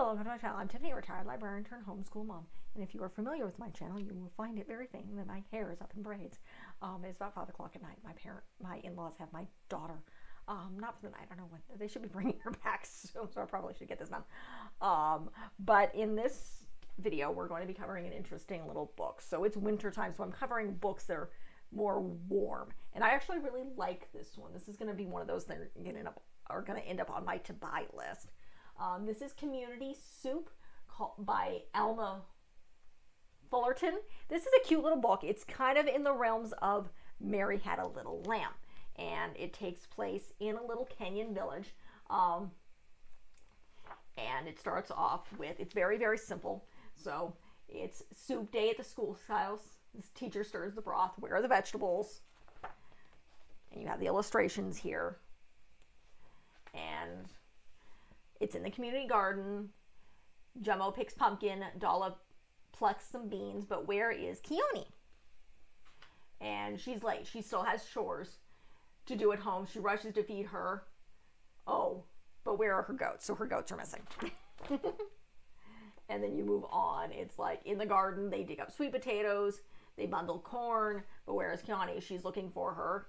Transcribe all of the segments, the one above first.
welcome to my channel. I'm Tiffany, a retired librarian turned homeschool mom. And if you are familiar with my channel, you will find it very fitting that my hair is up in braids. It's about 5 o'clock at night. My in-laws have my daughter, not for the night. I don't know when. They should be bringing her back soon, so I probably should get this done. But in this video, we're going to be covering an interesting little book. So it's winter time, so I'm covering books that are more warm. And I actually really like this one. This is going to be one of those that are going to end up on my to-buy list. This is Community Soup by Alma Fullerton. This is a cute little book. It's kind of in the realms of Mary Had a Little Lamb, and it takes place in a little Kenyan village. And it starts off with, it's very, very simple. So it's soup day at the schoolhouse. This teacher stirs the broth. Where are the vegetables? And you have the illustrations here. And it's in the community garden. Jummo picks pumpkin. Dala plucks some beans. But where is Keone? And she's late. She still has chores to do at home. She rushes to feed her. Oh, but where are her goats? So her goats are missing. And then you move on. It's like in the garden, they dig up sweet potatoes. They bundle corn. But where is Keone? She's looking for her.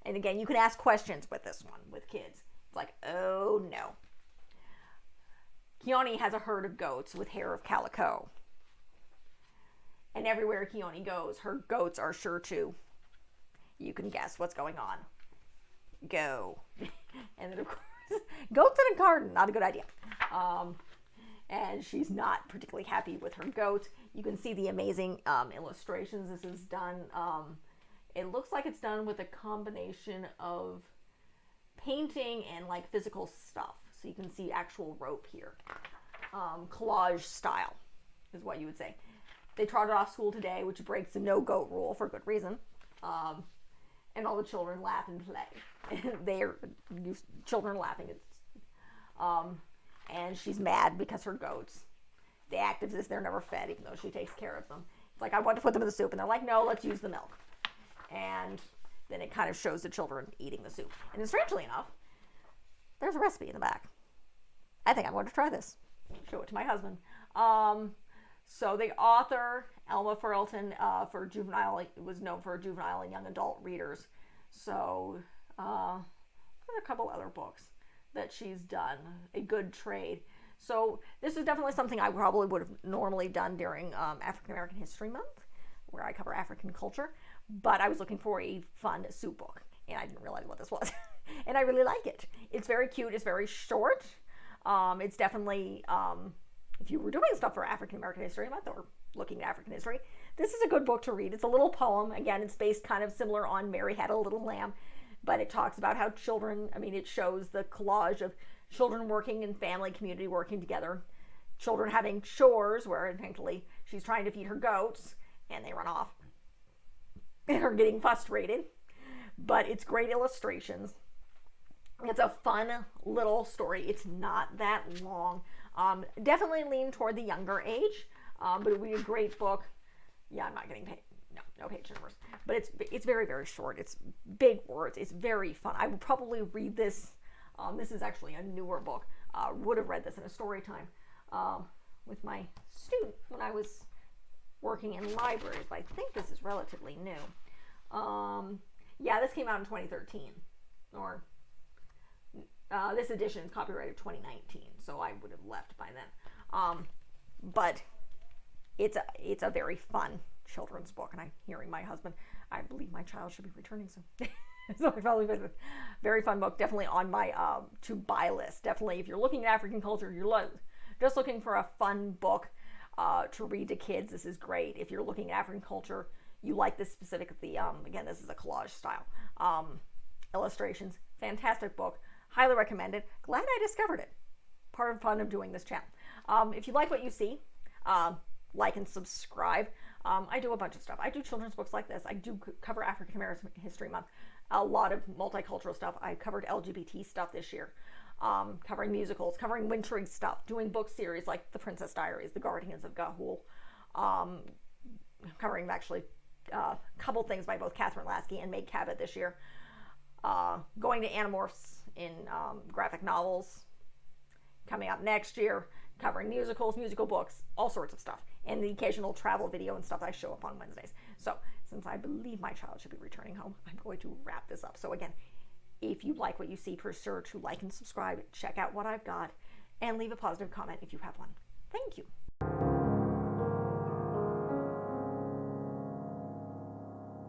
And again, you can ask questions with this one with kids. It's like, oh no. Keone has a herd of goats with hair of calico. And everywhere Keone goes, her goats are sure to, you can guess what's going on. Go. And then of course, goats in a garden, not a good idea. And she's not particularly happy with her goats. You can see the amazing illustrations. This is done, it looks like it's done with a combination of painting and like physical stuff. So you can see actual rope here. Collage style is what you would say. They trotted off school today, which breaks the no goat rule for good reason. And all the children laugh and play. They're children laughing. And she's mad because her goats, they act as if they're never fed, even though she takes care of them. It's like, I want to put them in the soup. And they're like, no, let's use the milk. And then it kind of shows the children eating the soup. And then strangely enough, there's a recipe in the back. I think I'm going to try this. Show it to my husband. So the author, Alma Fullerton, for juvenile, it was known for juvenile and young adult readers. So there's a couple other books that she's done, A Good Trade. So this is definitely something I probably would have normally done during African American History Month, where I cover African culture. But I was looking for a fun soup book, and I didn't realize what this was. And I really like it. It's very cute. It's very short. It's definitely, if you were doing stuff for African American History Month or looking at African history, this is a good book to read. It's a little poem. Again, it's based kind of similar on Mary Had a Little Lamb, but it talks about how children, it shows the collage of children working in family, community working together, children having chores where intentionally she's trying to feed her goats and they run off and are getting frustrated. But it's great illustrations. It's a fun little story. It's not that long. Definitely lean toward the younger age, but it would be a great book. Yeah, I'm not getting paid. No page numbers. But it's very, very short. It's big words. It's very fun. I would probably read this. This is actually a newer book. Would have read this in a story time with my student when I was working in libraries. But I think this is relatively new. Yeah, this came out in 2013. Or this edition is copyrighted 2019, so I would have left by then. But it's a very fun children's book, and I'm hearing my husband, I believe my child should be returning soon. So I probably visit. Very fun book, definitely on my to buy list. Definitely, if you're looking at African culture, you're just looking for a fun book to read to kids, this is great. If you're looking at African culture, you like this specifically. Again, this is a collage style. Illustrations, fantastic book. Highly recommended. Glad I discovered it. Part of the fun of doing this channel. If you like what you see, like and subscribe. I do a bunch of stuff. I do children's books like this. I do cover African American History Month. A lot of multicultural stuff. I covered LGBT stuff this year. Covering musicals, covering wintry stuff, doing book series like The Princess Diaries, The Guardians of Ga'Hoole. Covering actually a couple things by both Catherine Lasky and Meg Cabot this year. Going to Animorphs in graphic novels. coming up next year, covering musicals, musical books, all sorts of stuff, and the occasional travel video and stuff that I show up on Wednesdays. So since I believe my child should be returning home, I'm going to wrap this up. So again, if you like what you see, be sure to like and subscribe, check out what I've got, and leave a positive comment if you have one. Thank you.